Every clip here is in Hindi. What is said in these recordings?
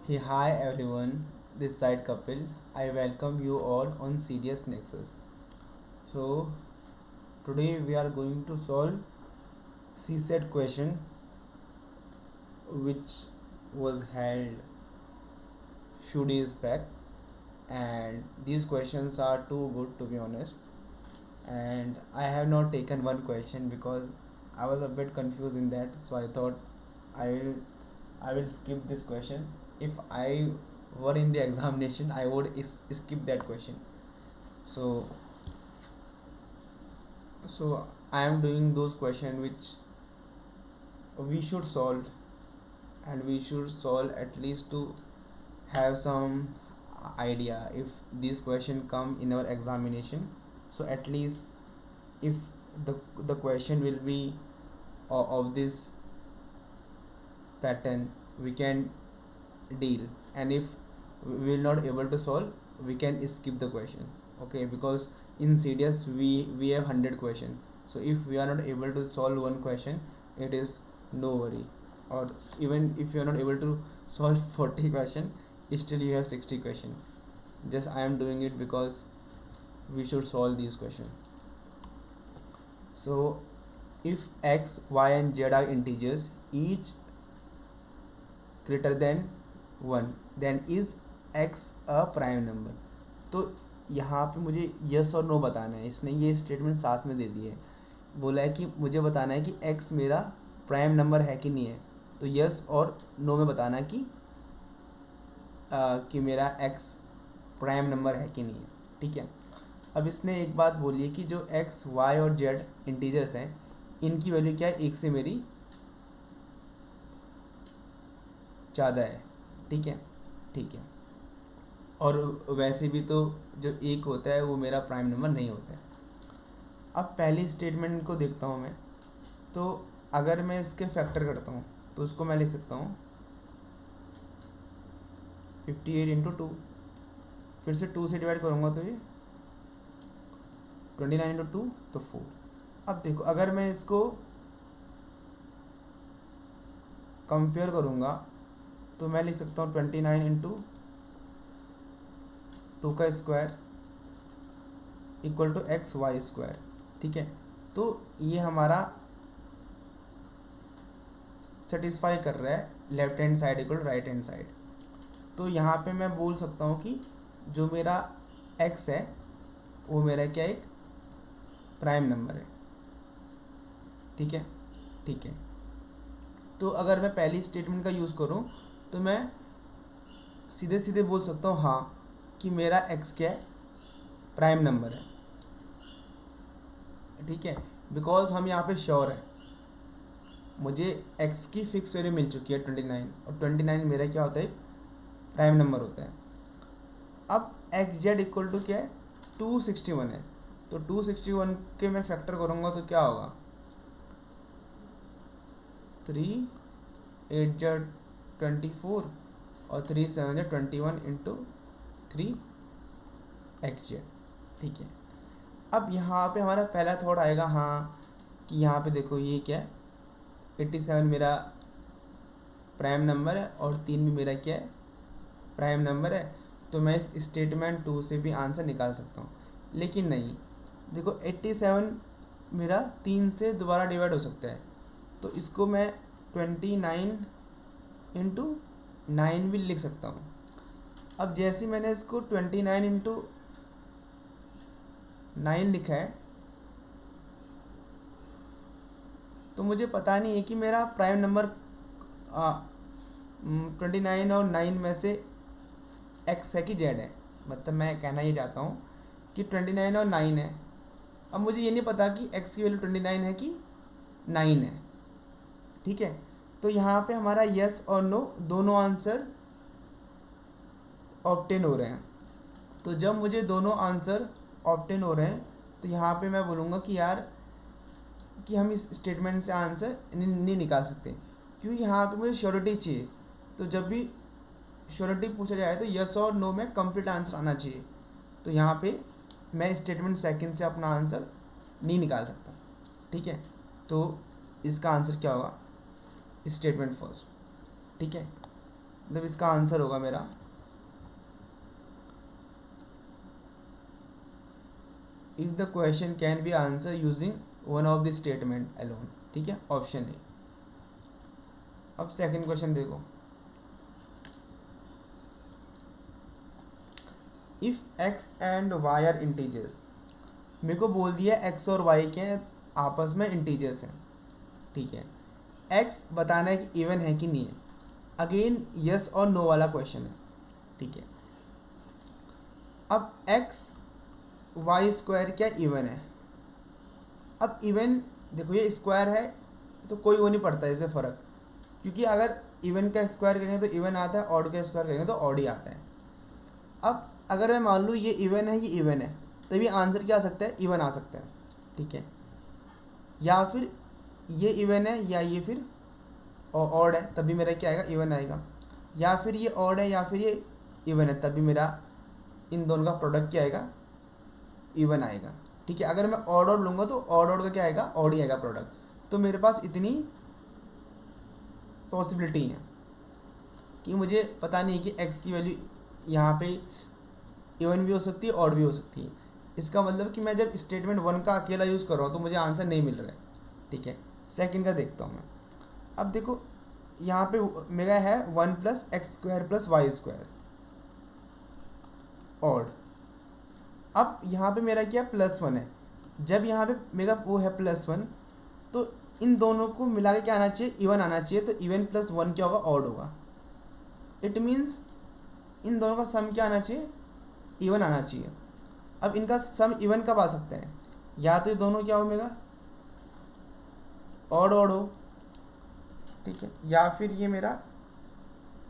Hey, hi everyone, this side Kapil. I welcome you all on Serious Nexus. So, today we are going to solve CSET question which was held few days back, and these questions are too good to be honest. And I have not taken one question because I was a bit confused in that, so I thought I will I will skip this question. If I were in the examination, I would skip that question. So so I am doing those questions which we should solve, and we should solve at least to have some idea if this question come in our examination. So at least if the question will be of this pattern, we can deal, and if we will not able to solve, we can skip the question. Okay, because in serious we have 100 question. So if we are not able to solve one question, it is no worry. Or even if you are not able to solve 40 question, still you have 60 question. Just I am doing it because we should solve these question. So if x, y and z are integers, each greater than 1, then is x a prime number. तो यहाँ पे मुझे यस और नो बताना है. इसने ये स्टेटमेंट साथ में दे दी है. बोला है कि मुझे बताना है कि x मेरा प्राइम नंबर है कि नहीं है. तो यस और नो में बताना है कि मेरा x प्राइम नंबर है कि नहीं है. ठीक है. अब इसने एक बात बोली है कि जो x, y और z इंटीजर्स हैं, इनकी वैल्यू क्या है, एक से मेरी ज़्यादा है. ठीक है. ठीक है. और वैसे भी तो जो एक होता है वो मेरा प्राइम नंबर नहीं होता है. अब पहली स्टेटमेंट को देखता हूँ मैं. तो अगर मैं इसके फैक्टर करता हूँ तो उसको मैं लिख सकता हूँ 58 इंटू 2. फिर से 2 से डिवाइड करूँगा तो ये 29 इंटू 2 तो 4. अब देखो, अगर मैं इसको कंपेयर करूँगा तो मैं लिख सकता हूँ 29 इंटू 2 का square equal to x y square. ठीक है. तो ये हमारा सेटिस्फाई कर रहा है left hand side equal right hand side. तो यहाँ पे मैं बोल सकता हूँ कि जो मेरा x है वो मेरा क्या एक प्राइम नंबर है. ठीक है. ठीक है. तो अगर मैं पहली स्टेटमेंट का यूज़ करूँ तो मैं सीधे सीधे बोल सकता हूँ हाँ कि मेरा x क्या है, प्राइम नंबर है. ठीक है. बिकॉज हम यहाँ पे श्योर है, मुझे x की फिक्स वैल्यू मिल चुकी है 29, और 29 मेरा क्या होता है, प्राइम नंबर होता है. अब एक्स जेड इक्वल टू क्या है, 261 है. तो 261 के मैं फैक्टर करूँगा तो क्या होगा, 3 8 जेड 24 और 3 7 जेड 21 इंटू 3 एक्स जेड. ठीक है. अब यहाँ पे हमारा पहला थॉट आएगा हाँ कि यहाँ पे देखो ये क्या है, 87 मेरा प्राइम नंबर है और 3 भी मेरा क्या है, प्राइम नंबर है. तो मैं इस स्टेटमेंट 2 से भी आंसर निकाल सकता हूँ. लेकिन नहीं, देखो 87 मेरा 3 से दोबारा डिवाइड हो सकता है. तो इसको मैं 29 इंटू 9 भी लिख सकता हूँ. अब जैसे मैंने इसको 29 इंटू 9 लिखा है तो मुझे पता नहीं है कि मेरा प्राइम नंबर 29 और 9 में से x है कि z है. मतलब मैं कहना ये चाहता हूँ कि 29 और 9 है. अब मुझे ये नहीं पता कि x की वैल्यू 29 है कि 9 है. ठीक है. तो यहाँ पे हमारा यस और नो दोनों आंसर ऑब्टेन हो रहे हैं. तो जब मुझे दोनों आंसर ऑब्टेन हो रहे हैं तो यहाँ पे मैं बोलूँगा कि यार कि हम इस स्टेटमेंट से आंसर नहीं निकाल सकते, क्योंकि यहाँ पे मुझे श्योरिटी चाहिए. तो जब भी श्योरिटी पूछा जाए तो यस और नो में कंप्लीट आंसर आना चाहिए. तो यहाँ पे मैं स्टेटमेंट सेकंड से अपना आंसर नहीं निकाल सकता. ठीक है. तो इसका आंसर क्या होगा, स्टेटमेंट फर्स्ट. ठीक है. मतलब इसका आंसर होगा मेरा if the question can be answer using one of the statement alone, ठीक है, ऑप्शन ए। अब सेकंड क्वेश्चन देखो, if x and y are integers, मेरे को बोल दिया एक्स और वाई के आपस में इंटीजर्स हैं, ठीक है। एक्स बताना है कि इवन है कि नहीं है, अगेन यस और नो वाला क्वेश्चन है, ठीक है। अब एक्स वाई स्क्वायर क्या इवन है? अब इवन देखो ये स्क्वायर है तो कोई वो नहीं पड़ता इससे फ़र्क, क्योंकि अगर इवन का स्क्वायर करेंगे तो इवन आता है, ऑड का स्क्वायर करेंगे तो ऑड ही आता है। अब अगर मैं मान लूँ ये इवन है, ये इवन है, तभी आंसर क्या आ सकता है? इवन आ सकता है, ठीक है। या फिर ये इवन है या ये फिर ऑड है, तभी मेरा क्या आएगा? इवन आएगा। या फिर ये ऑड है या फिर ये इवन है, तभी मेरा इन दोनों का प्रोडक्ट क्या आएगा? इवन आएगा, ठीक है। अगर मैं ऑड ऑड लूँगा तो ऑड ऑड का क्या आएगा? ऑड ही आएगा प्रोडक्ट। तो मेरे पास इतनी पॉसिबिलिटी है कि मुझे पता नहीं कि एक्स की वैल्यू यहाँ पे इवन भी हो सकती है, ऑड भी हो सकती है। इसका मतलब कि मैं जब स्टेटमेंट 1 का अकेला यूज़ कर रहा हूँ तो मुझे आंसर नहीं मिल रहा है, ठीक है। सेकंड का देखता हूँ मैं। अब देखो यहाँ पे मेरा है 1 plus x square plus y square odd. अब यहाँ पे मेरा क्या +1 है, जब यहाँ पे मेरा वो है +1 तो इन दोनों को मिला के क्या आना चाहिए? इवन आना चाहिए। तो इवन प्लस 1 क्या होगा? ऑड होगा। इट मीन्स इन दोनों का सम क्या आना चाहिए? इवन आना चाहिए। अब इनका सम इवन कब आ सकता है? या तो ये दोनों क्या हो मेरा ऑड ऑड हो, ठीक है, या फिर ये मेरा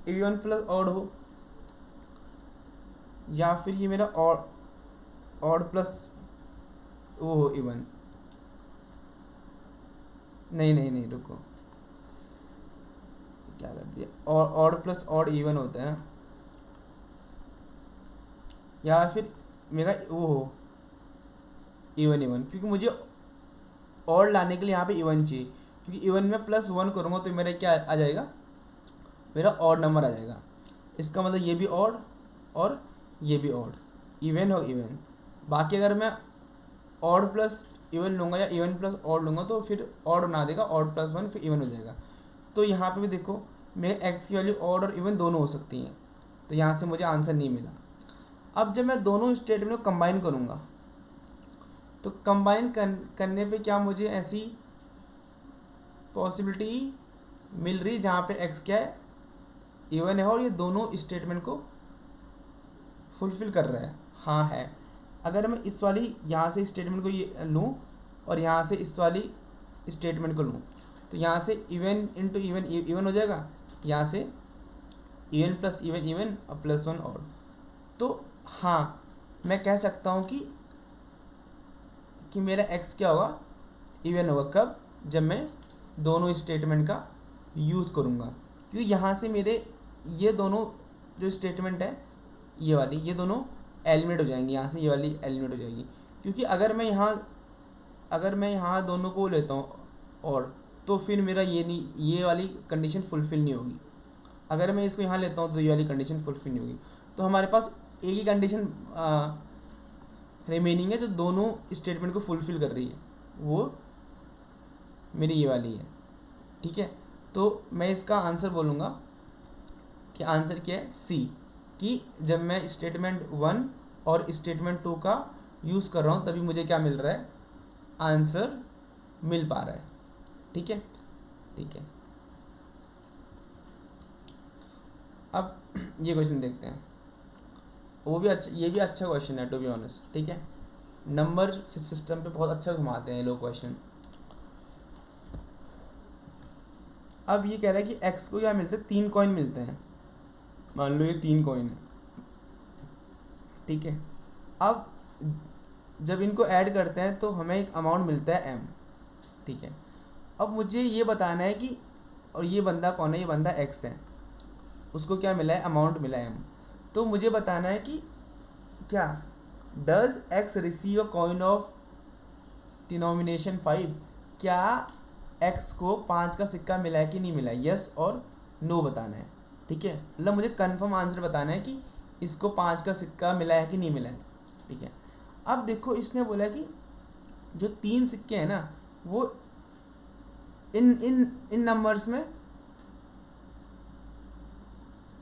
इवन प्लस ऑड हो, या फिर ये मेरा ऑड प्लस वो हो इवन। नहीं नहीं नहीं रुको, क्या कर दिया? ऑड प्लस ऑड इवन होता है ना, या फिर मेरा वो हो इवन इवन, क्योंकि मुझे ऑड लाने के लिए यहाँ पे इवन चाहिए, क्योंकि इवन में +1 करूँगा तो मेरा क्या आ जाएगा? मेरा ऑड नंबर आ जाएगा। इसका मतलब ये भी ऑड और ये भी ऑड, इवन और इवन। बाकी अगर मैं ऑड प्लस इवन लूँगा या इवन प्लस ऑड लूँगा तो फिर ऑड बना देगा, ऑड प्लस 1 फिर इवन हो जाएगा। तो यहाँ पे भी देखो मेरे एक्स की वैल्यू ऑड और इवन दोनों हो सकती हैं, तो यहाँ से मुझे आंसर नहीं मिला। अब जब मैं दोनों स्टेटमेंट को कंबाइन करूँगा तो कंबाइन करने पे क्या मुझे ऐसी पॉसिबिलिटी मिल रही है जहाँ पे एक्स क्या है? इवन है और ये दोनों स्टेटमेंट को फुलफिल कर रहा है? हाँ है। अगर मैं इस वाली यहाँ से स्टेटमेंट को ये लूँ और यहाँ से इस वाली स्टेटमेंट को लूँ तो यहाँ से इवन इंटू इवन इवन हो जाएगा, यहाँ से इवन प्लस इवन इवन और +1 और। तो हाँ मैं कह सकता हूँ कि मेरा एक्स क्या होगा? इवन होगा। कब? जब मैं दोनों स्टेटमेंट का यूज़ करूँगा, क्योंकि यहाँ से मेरे ये दोनों जो स्टेटमेंट है ये वाली, ये दोनों एलिमिनेट हो जाएंगी, यहाँ से ये वाली एलिमिनेट हो जाएगी। क्योंकि अगर मैं यहाँ दोनों को लेता हूँ और तो फिर मेरा ये वाली कंडीशन फुलफ़िल नहीं होगी। अगर मैं इसको यहाँ लेता हूँ तो ये वाली कंडीशन फुलफ़िल नहीं होगी। तो हमारे पास एक ही कंडीशन रिमेनिंग है जो दोनों स्टेटमेंट को फुलफ़िल कर रही है, वो मेरी ये वाली है, ठीक है। तो मैं इसका आंसर बोलूँगा कि आंसर क्या है? सी, कि जब मैं स्टेटमेंट 1 और स्टेटमेंट 2 का यूज़ कर रहा हूँ तभी मुझे क्या मिल रहा है? आंसर मिल पा रहा है, ठीक है, ठीक है। अब ये क्वेश्चन देखते हैं, वो भी अच्छा, ये भी अच्छा क्वेश्चन है टू बी ऑनेस्ट, ठीक है। नंबर सिस्टम पे बहुत अच्छा घुमाते हैं लोग क्वेश्चन। अब ये कह रहा है कि एक्स को क्या मिलते हैं? 3 कॉइन मिलते हैं। मान लो ये 3 कॉइन है, ठीक है। अब जब इनको ऐड करते हैं तो हमें एक अमाउंट मिलता है m, ठीक है। अब मुझे ये बताना है कि और ये बंदा कौन है? ये बंदा x है, उसको क्या मिला है? अमाउंट मिला है m। तो मुझे बताना है कि क्या does x receive a coin of denomination 5? क्या x को 5 का सिक्का मिला है कि नहीं मिला है? यस और नो बताना है। ठीक है, मतलब मुझे कंफर्म आंसर बताना है कि इसको 5 का सिक्का मिला है कि नहीं मिला है। ठीक है, अब देखो इसने बोला कि जो 3 सिक्के हैं ना वो इन इन इन नंबर्स में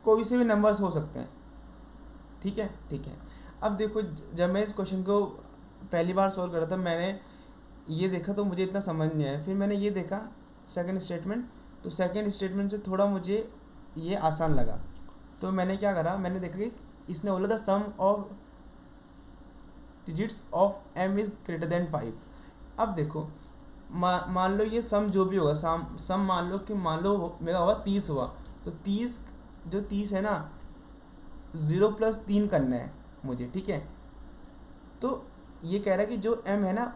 कोई से भी नंबर्स हो सकते हैं। ठीक है, ठीक है। अब देखो जब मैं इस क्वेश्चन को पहली बार सॉल्व कर रहा था, मैंने ये देखा तो मुझे इतना समझ नहीं आया, फिर मैंने ये देखा सेकंड स्टेटमेंट, तो सेकंड स्टेटमेंट से थोड़ा मुझे ये आसान लगा। तो मैंने क्या करा, मैंने देखा कि इसने बोला the sum of digits of m is greater than 5। अब देखो मान लो ये सम जो भी होगा, सम मान लो कि मेरा होगा 30 हुआ, तो 30 जो 30 है ना 0 + 3 करना है मुझे। ठीक है, तो ये कह रहा है कि जो m है ना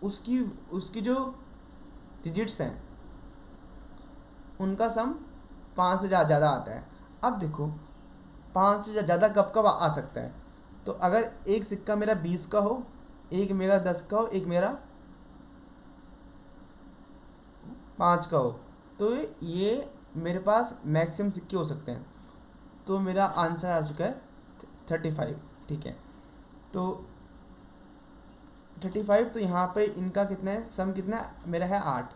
उसकी उसकी जो डिजिट्स हैं उनका सम 5 से ज़्यादा आता है। अब देखो 5 से ज़्यादा कब कब आ सकता है, तो अगर एक सिक्का मेरा 20 का हो, एक मेरा 10 का हो, एक मेरा 5 का हो, तो ये मेरे पास मैक्सिमम सिक्के हो सकते हैं। तो मेरा आंसर आ चुका है 35। ठीक है, तो 35, तो यहाँ पे इनका कितना है, सम कितना है मेरा है 8।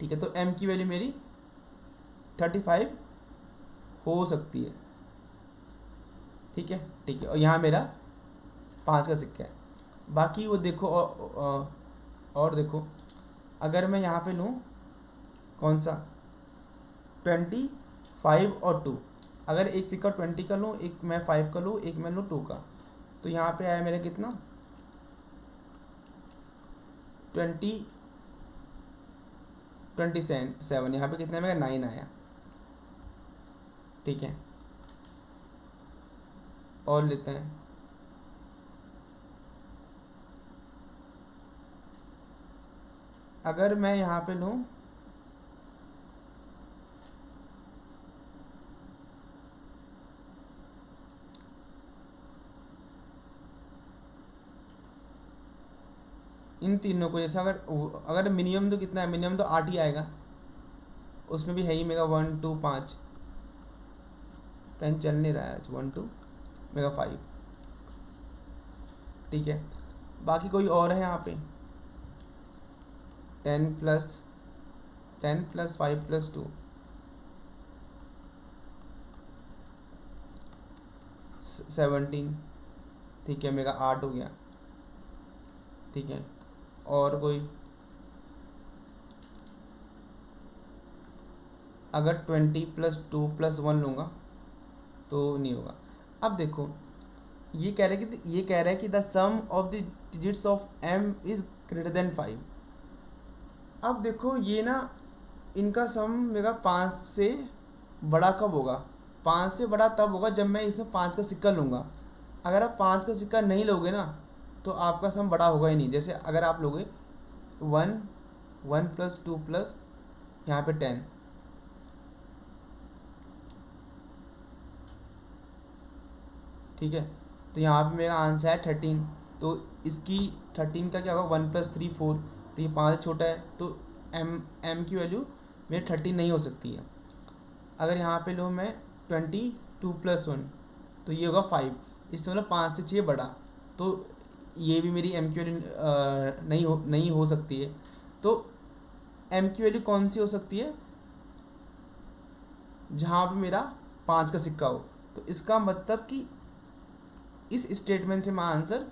ठीक है, तो m की वैल्यू मेरी 35 हो सकती है। ठीक है, ठीक है, और यहाँ मेरा 5 का सिक्का है। बाकी वो देखो और देखो अगर मैं यहाँ पे लूँ कौन सा 25 और 2, अगर एक सिक्का 20 का लूँ, एक मैं 5 का लूँ, एक मैं लूँ 2 का, तो यहाँ पे आया मेरा कितना 27, यहाँ पे कितना मेरा 9 आया। ठीक है, और लेते हैं अगर मैं यहाँ पे लूँ इन तीनों को, जैसे अगर मिनिमम तो कितना है, मिनिमम तो 8 ही आएगा, उसमें भी है ही मेगा 1 2 5, पेन चल नहीं रहा है आज, 1 2 मेगा 5। ठीक है, बाकी कोई और है यहाँ पे 10 + 5 + 2 17। ठीक है, मेगा 8 हो गया। ठीक है, और कोई अगर 20 + 2 + 1 लूँगा तो नहीं होगा। अब देखो ये कह रहा है कि the sum of the digits of m is greater than 5। अब देखो ये ना इनका सम मेरा 5 से बड़ा कब होगा, 5 से बड़ा तब होगा जब मैं इसमें 5 का सिक्का लूँगा। अगर आप 5 का सिक्का नहीं लोगे ना तो आपका सम बड़ा होगा ही नहीं। जैसे अगर आप लोगे 1 + 2 + यहाँ पे 10, ठीक है, तो यहाँ पे मेरा आंसर है 13। तो इसकी 13 का क्या होगा 1 + 3 4, तो ये 5 छोटा है, तो m की वैल्यू मेरी 13 नहीं हो सकती है। अगर यहाँ पे लो मैं 22 + 1, तो ये होगा 5, इससे मतलब 5 से 6 बड़ा, तो ये भी मेरी m की वैल्यू नहीं हो सकती है। तो m की वैल्यू कौन सी हो सकती है, जहाँ पे मेरा 5 का सिक्का हो। तो इसका मतलब कि इस स्टेटमेंट से मैं आंसर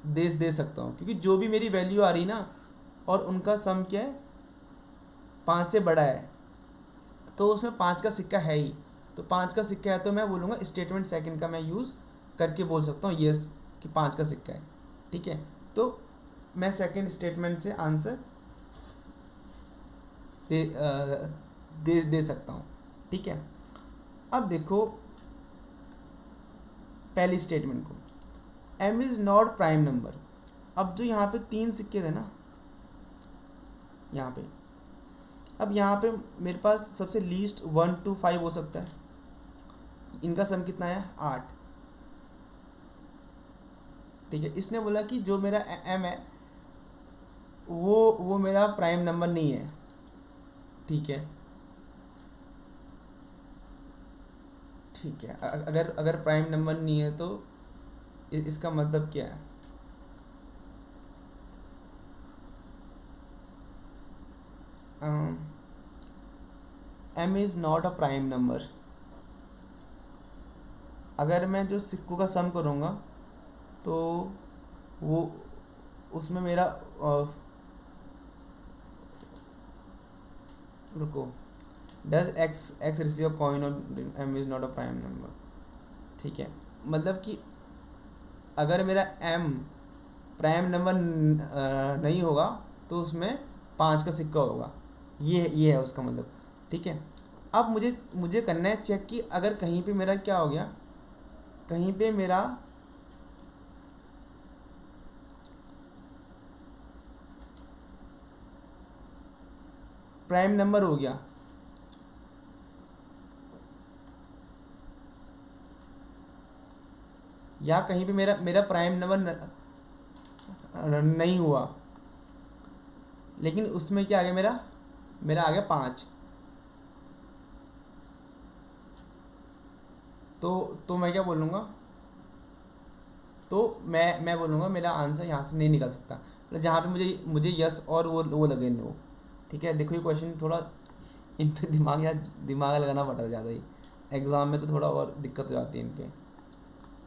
दे सकता हूँ, क्योंकि जो भी मेरी वैल्यू आ रही ना और उनका सम क्या है 5 से बड़ा है, तो उसमें 5 का सिक्का है ही। तो 5 का सिक्का है तो मैं बोलूँगा स्टेटमेंट सेकंड का मैं यूज़ करके बोल सकता हूँ यस कि 5 का सिक्का है। ठीक है, तो मैं सेकंड स्टेटमेंट से आंसर दे सकता हूँ। ठीक है, अब देखो पहली स्टेटमेंट को, m is not prime number. अब जो यहाँ पे 3 सिक्के थे ना यहाँ पे, अब यहाँ पे मेरे पास सबसे लीस्ट 1 2 5 हो सकता है। इनका सम कितना है 8। ठीक है, इसने बोला कि जो मेरा m है वो मेरा प्राइम नंबर नहीं है। ठीक है, ठीक है, अगर अगर प्राइम नंबर नहीं है तो इसका मतलब क्या है? M is not a prime number. अगर मैं जो सिक्कों का सम करूँगा तो वो उसमें मेरा रुको, does x x receive a coin or m is not a prime number. ठीक है, मतलब कि अगर मेरा एम प्राइम नंबर नहीं होगा तो उसमें 5 का सिक्का होगा, ये है उसका मतलब। ठीक है, अब मुझे मुझे करना है चेक कि अगर कहीं पे मेरा क्या हो गया, कहीं पे मेरा प्राइम नंबर हो गया, या कहीं पे मेरा मेरा प्राइम नंबर नहीं हुआ, लेकिन उसमें क्या आ गया, मेरा मेरा आ गया 5, तो मैं क्या बोलूँगा, तो मैं बोलूँगा मेरा आंसर यहाँ से नहीं निकल सकता, मतलब जहाँ पे मुझे मुझे यस और वो लगे नो। ठीक है, देखो ये क्वेश्चन थोड़ा इन पे दिमाग लगाना पड़ रहा है ज़्यादा ही, एग्ज़ाम में तो थोड़ा और दिक्कत हो जाती है इन पे,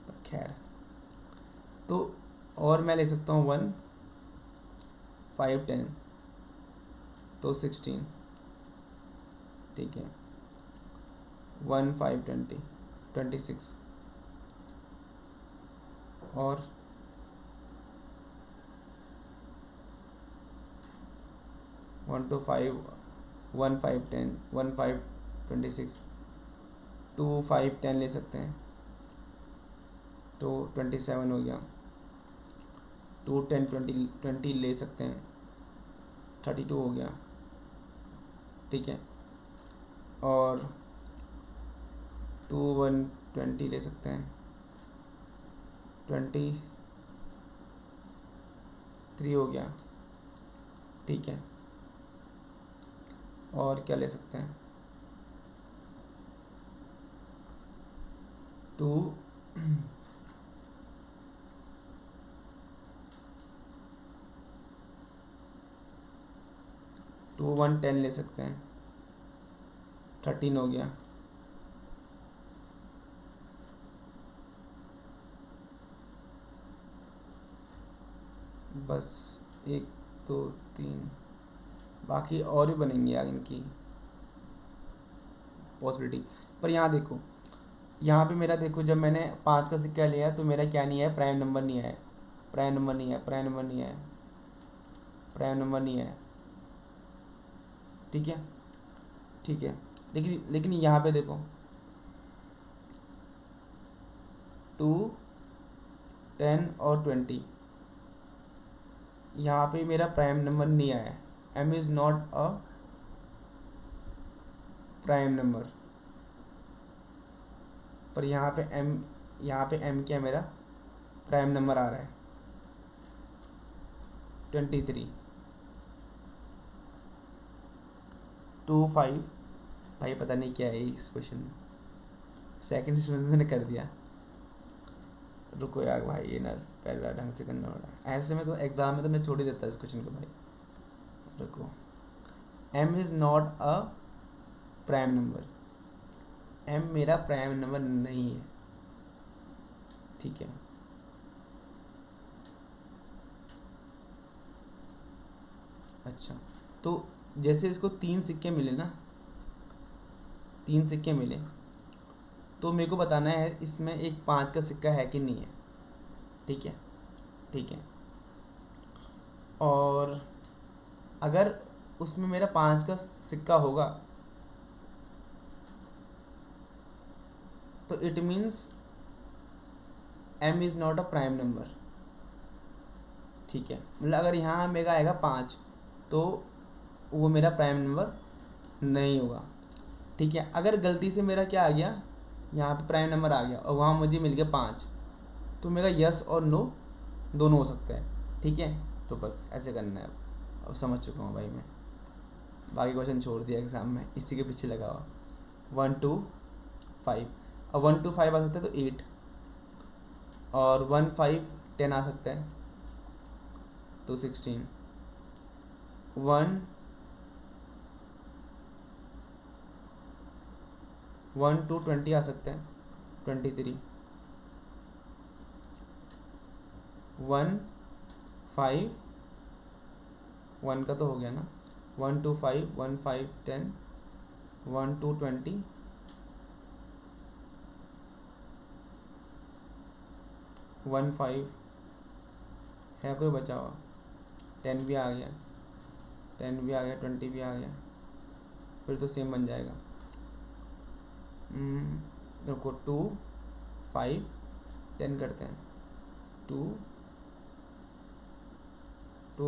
पर खैर। तो और मैं ले सकता हूँ 1 5 10, तो 16। ठीक है, 1 5 20 26, और 1 2 5 1 5 10 1 5 26, 2 5 10 ले सकते हैं, तो 27 हो गया, 2 10 20 ले सकते हैं, 32 हो गया। ठीक है, और 2 1 20 ले सकते हैं, 23 हो गया। ठीक है, और क्या ले सकते हैं, 2 2 1 10 ले सकते हैं, 13 हो गया। बस 1 2 3, बाकी और भी बनेंगे यार इनकी पॉसिबिलिटी। पर यहाँ देखो, यहाँ पे मेरा देखो, जब मैंने 5 का सिक्का लिया है तो मेरा क्या नहीं है, प्राइम नंबर नहीं है, प्राइम नंबर नहीं है, प्राइम नंबर नहीं है, प्राइम नंबर नहीं है। ठीक है, ठीक है, लेकिन लेकिन यहाँ पे देखो, 2 10 और 20, यहाँ पे मेरा प्राइम नंबर नहीं आया, m is not a prime number. पर यहाँ पे एम क्या है, मेरा प्राइम नंबर आ रहा है 23। 2 5, भाई पता नहीं क्या है इस क्वेश्चन में, सेकंड स्टेटमेंट मैंने कर दिया। रुको यार भाई, ये ना पहला ढंग से करना पड़ा, ऐसे में तो एग्ज़ाम में तो मैं छोड़ ही देता इस क्वेश्चन को भाई। रुको, m is not a prime number, m मेरा प्राइम नंबर नहीं है। ठीक है, अच्छा, तो जैसे इसको 3 सिक्के मिले ना, 3 सिक्के मिले, तो मेरे को बताना है इसमें एक 5 का सिक्का है कि नहीं है। ठीक है, ठीक है, और अगर उसमें मेरा 5 का सिक्का होगा तो it means m is not a prime number. ठीक है, मतलब अगर यहाँ मेरा आएगा 5 तो वो मेरा प्राइम नंबर नहीं होगा। ठीक है, अगर गलती से मेरा क्या आ गया, यहाँ पे प्राइम नंबर आ गया और वहाँ मुझे मिल गया 5, तो मेरा यस और नो दोनों हो सकता है। ठीक है, तो बस ऐसे करना है। अब समझ चुका हूँ भाई मैं, बाकी क्वेश्चन छोड़ दिया एग्ज़ाम में, इसी के पीछे लगा हुआ। 1 2 5। और 1 to 5 आ सकता है तो 8, और 1 5 10 आ सकता है तो 16, 1 to 20 आ सकते हैं 23, 1 5 1 का तो हो गया ना, 1 to 5 1 5 10, 1 to 20, 1 5 है कोई बचा हुआ, 10 भी आ गया, 10 भी आ गया, 20 भी आ गया, फिर तो सेम बन जाएगा। देखो 2 5 10 करते हैं, 2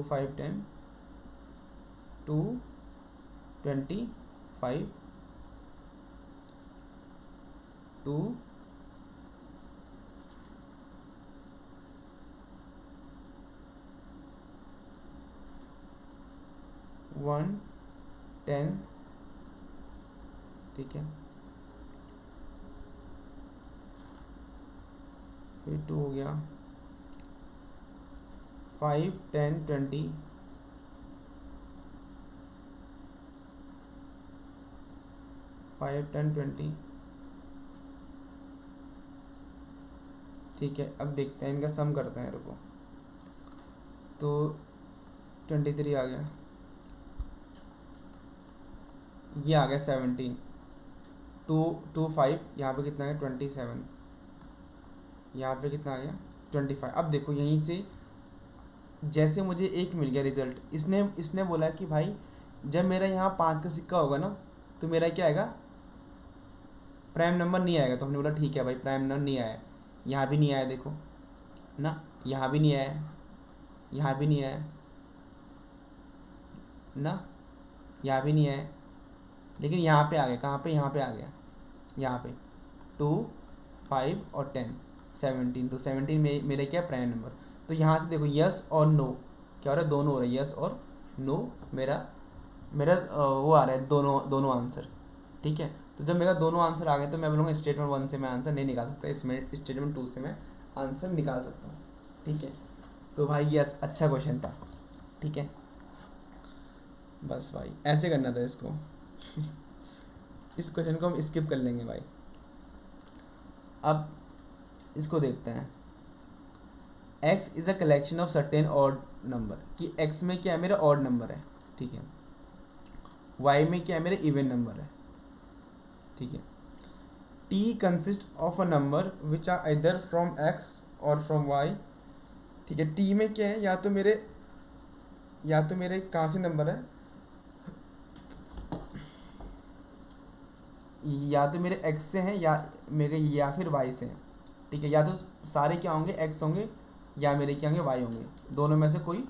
5 10, 2 25, 2 1 10, ठीक है, फिर 2 हो गया, 5 10 20, 5 10 20, ठीक है। अब देखते हैं इनका सम करते हैं, रुको, तो 23 आ गया, ये आ गया 17, 2 5, यहाँ पे कितना है 27, यहाँ पे कितना आ गया 25। अब देखो यहीं से जैसे मुझे एक मिल गया रिजल्ट, इसने बोला कि भाई जब मेरा यहाँ 5 का सिक्का होगा ना तो मेरा क्या आएगा, प्राइम नंबर नहीं आएगा। तो हमने बोला ठीक है भाई, प्राइम नंबर नहीं आया, यहाँ भी नहीं आया देखो ना, यहाँ भी नहीं आया, यहाँ भी नहीं आया ना, यहाँ भी नहीं आया, लेकिन यहाँ पे आ गया, कहाँ पे, यहाँ पे आ गया, यहाँ पे 2 5 और 10 17, तो 17 में मेरे क्या प्राइम नंबर। तो यहाँ से देखो यस और नो क्या हो रहा है, दोनों हो रहा है, यस और नो, मेरा मेरा वो आ रहा है, दोनों आंसर, ठीक है। तो जब मेरा दोनों आंसर आ गए तो मैं बोलूँगा स्टेटमेंट 1 से मैं आंसर नहीं निकाल सकता, इसमें स्टेटमेंट 2 से मैं आंसर निकाल सकता हूँ, ठीक है। तो भाई यस, अच्छा क्वेश्चन था, ठीक है। बस भाई ऐसे करना था इसको इस क्वेश्चन को हम स्किप कर लेंगे भाई। अब इसको देखते हैं, x is a collection of certain odd number, कि x में क्या है, मेरा ऑड नंबर है, ठीक है, y में क्या है, मेरा इवन नंबर है, ठीक है। t consist of a number which are either from x और फ्रॉम y, ठीक है। t में क्या है, या तो मेरे कहाँ से नंबर है, या तो मेरे x से हैं या मेरे, या फिर y से हैं, ठीक है। या तो सारे क्या होंगे, x होंगे, या मेरे क्या होंगे, y होंगे, दोनों में से कोई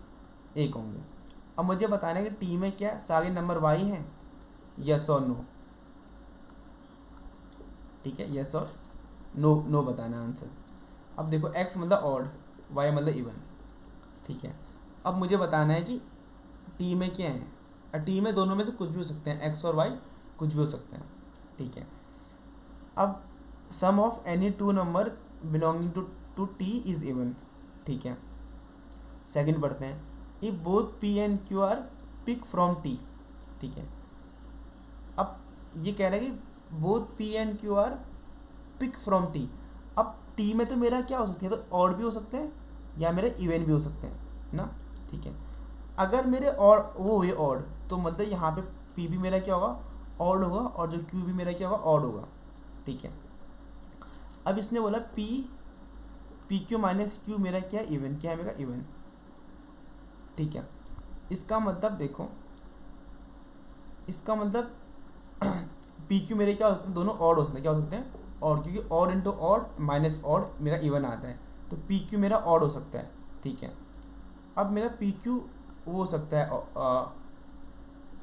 एक होंगे। अब मुझे बताना है कि t में क्या सारे नंबर y हैं, यस और नो, ठीक है, यस और नो बताना आंसर। अब देखो x मतलब ऑड, y मतलब इवन, ठीक है। अब मुझे बताना है कि t में क्या है, और t में दोनों में से कुछ भी हो सकते हैं, x और y कुछ भी हो सकते हैं, ठीक है। अब sum of any two number belonging to t is even, ठीक है। सेकंड पढ़ते हैं, if both p and q are pick from t, ठीक है। अब ये कह रहा है कि both p and q are pick from t। अब t में तो मेरा क्या हो सकता है, तो ऑड भी हो सकते हैं या मेरे इवन भी हो सकते हैं ना, ठीक है। अगर मेरे और वो हुए ऑड, तो मतलब यहाँ पे p भी मेरा क्या होगा, ऑड होगा, और जो q भी मेरा क्या होगा, ऑड होगा, ठीक है। अब इसने बोला पी क्यू माइनस क्यू मेरा क्या है, इवन, क्या है मेरा इवन, ठीक है। इसका मतलब देखो, इसका मतलब पी क्यू मेरे क्या हो सकते हैं, दोनों ऑड हो सकते हैं, क्या हो सकते हैं, ऑड, क्योंकि odd into odd minus odd मेरा इवन आता है, तो पी क्यू मेरा ऑड हो सकता है, ठीक है। अब मेरा पी क्यू वो हो सकता है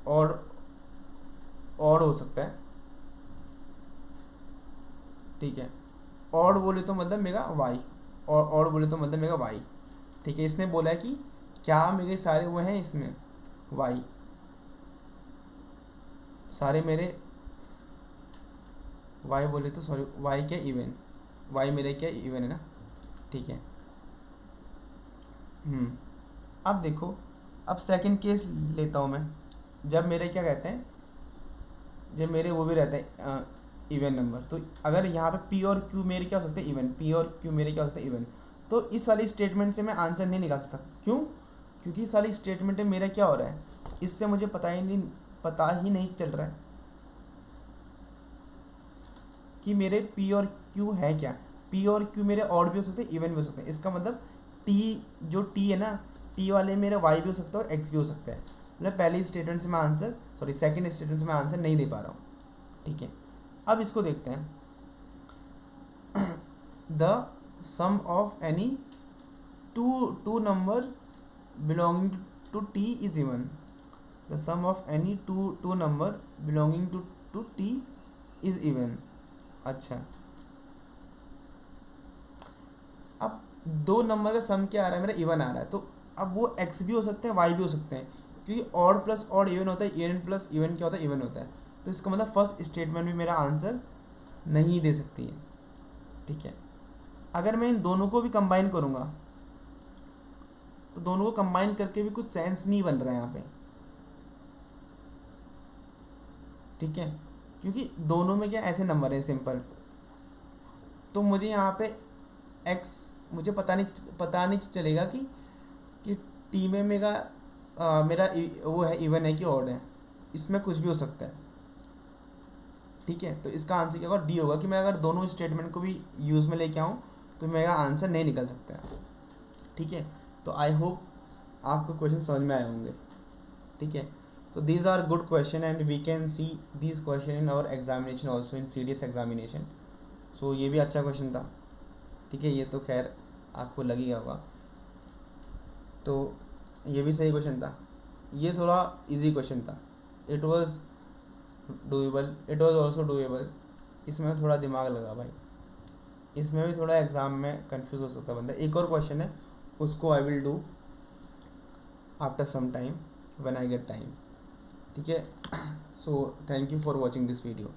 ऑड हो सकता है, ठीक है। ऑड बोले तो मतलब मेरा वाई, और ऑड बोले तो मतलब मेरा वाई, ठीक है। इसने बोला है कि क्या मेरे सारे वो हैं इसमें वाई, सारे मेरे वाई बोले तो सॉरी, वाई क्या इवन, वाई मेरे क्या इवन है ना, ठीक है। अब देखो, अब सेकंड केस लेता हूँ मैं, जब मेरे क्या कहते हैं, जब मेरे वो भी रहते हैं इवन नंबर, तो अगर यहाँ पे पी और क्यू मेरे क्या हो सकते हैं इवन, पी और क्यू मेरे क्या हो सकते हैं इवन, तो इस वाली स्टेटमेंट से मैं आंसर नहीं निकाल सकता। क्यों? क्योंकि इस वाली स्टेटमेंट में मेरा क्या हो रहा है, इससे मुझे पता ही नहीं चल रहा है कि मेरे पी और क्यू है क्या। पी और क्यू मेरे ऑड भी हो सकते हैं, इवन भी हो सकते हैं। इसका मतलब टी, जो टी है ना, टी वाले मेरे वाई भी हो सकता है और एक्स भी हो सकता है। मतलब पहली स्टेटमेंट से मैं आंसर, सॉरी सेकंड स्टेटमेंट से मैं आंसर नहीं दे पा रहा हूँ, ठीक है। अब इसको देखते हैं, the sum of any two number belonging to t is even, the sum of any two number belonging to t is even. अच्छा, अब दो नंबर का सम क्या आ रहा है, मेरा इवन आ रहा है, तो अब वो एक्स भी हो सकते हैं, वाई भी हो सकते हैं, क्योंकि ऑड प्लस ऑड इवन होता है, इवन प्लस इवन क्या होता है, इवन होता है। तो इसका मतलब फर्स्ट स्टेटमेंट भी मेरा आंसर नहीं दे सकती है, ठीक है। अगर मैं इन दोनों को भी कंबाइन करूँगा, तो दोनों को कंबाइन करके भी कुछ सेंस नहीं बन रहा है यहाँ पे, ठीक है, क्योंकि दोनों में क्या ऐसे नंबर है सिंपल। तो मुझे यहाँ पे एक्स, मुझे पता नहीं चलेगा कि टी में मेरा वो है इवन है कि ऑड है, इसमें कुछ भी हो सकता है, ठीक है। तो इसका आंसर क्या होगा, डी होगा, कि मैं अगर दोनों स्टेटमेंट को भी यूज़ में लेके आऊँ तो मेरा आंसर नहीं निकल सकता है, ठीक है। तो आई होप आपको क्वेश्चन समझ में आए होंगे, ठीक है। तो these are good question and we can see these question in our examination also, in serious examination. So ये भी अच्छा क्वेश्चन था, ठीक है। ये तो खैर आपको लग ही होगा, तो ये भी सही क्वेश्चन था। ये थोड़ा इजी क्वेश्चन था, it was doable, it was also doable. इसमें थोड़ा दिमाग लगा भाई, इसमें भी थोड़ा एग्ज़ाम में कंफ्यूज हो सकता है बंदा। एक और क्वेश्चन है, उसको I will do after some time when I get time, ठीक है। So thank you for watching this video.